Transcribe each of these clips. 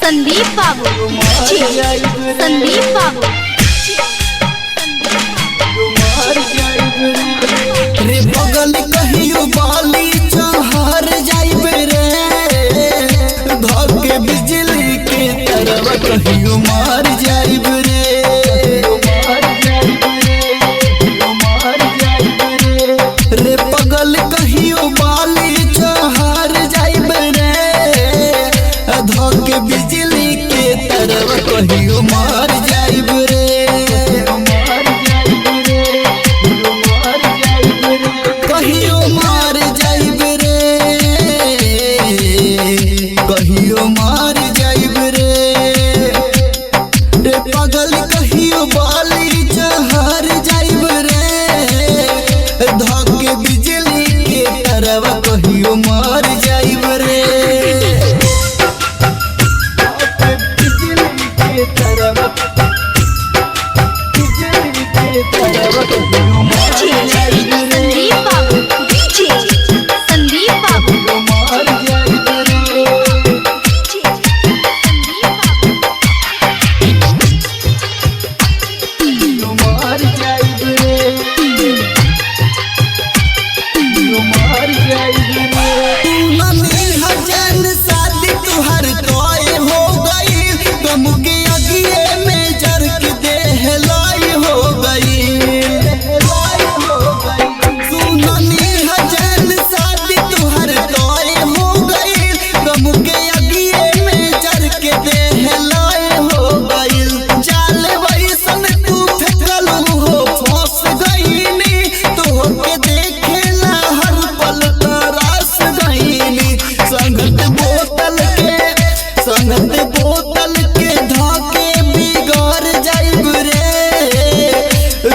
संदीप बाबू, संदीप बाबू। रे बगल कहियो बाली चहर जाइबे रे, धके बिजली के तरफ कहियो मार जाइबे रे। रे बगल कहियो बाली चहर जाइबे रे, धके बिजली के तरफ कहियो मार जाइबे रे। कहियो मार जाइब रे, कहियो मार जाइब रे। रे पगल कहियो बाली जहर जाइब रे, धके बिजली के तरफ कहियो मार जाइब रे। बिजली के तरफ, बिजली के तरफ कहियो मार जाइब रे। संदीप बाबू, संदीप बाबू। शादी तुहर तोय हो गई, गम के अगिए में जर के देह लाई हो गई। सुननी हजन शादी तुहर तोय हो गई, गम के अगिए में जर के देह लाई हो गई। जाल वैसन तू फेंकल हो फंस गईनी, तोहके देखेला हर पल तरास गईनी। संगत बोतल के धके बिगड़ जाइब रे,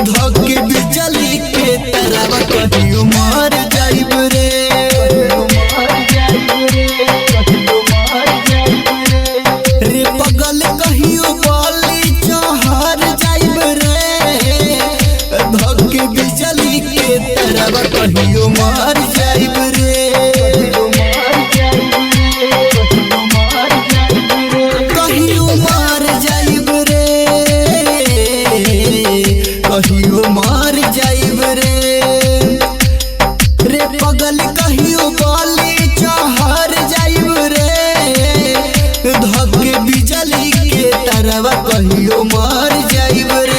धके बिजली के तरफ कहियो मार जाइब रे। रे पगल कहियो बाली चहर जाइब रे, धके बिजली के तरफ कहियो मार जाइब रे। कहियो मार जाइब रे, कहियो मार जाइब रे। रे पगल कहियो बाली चहर जाइब रे, धके बिजली के तरफ कहियो मार जाइब रे।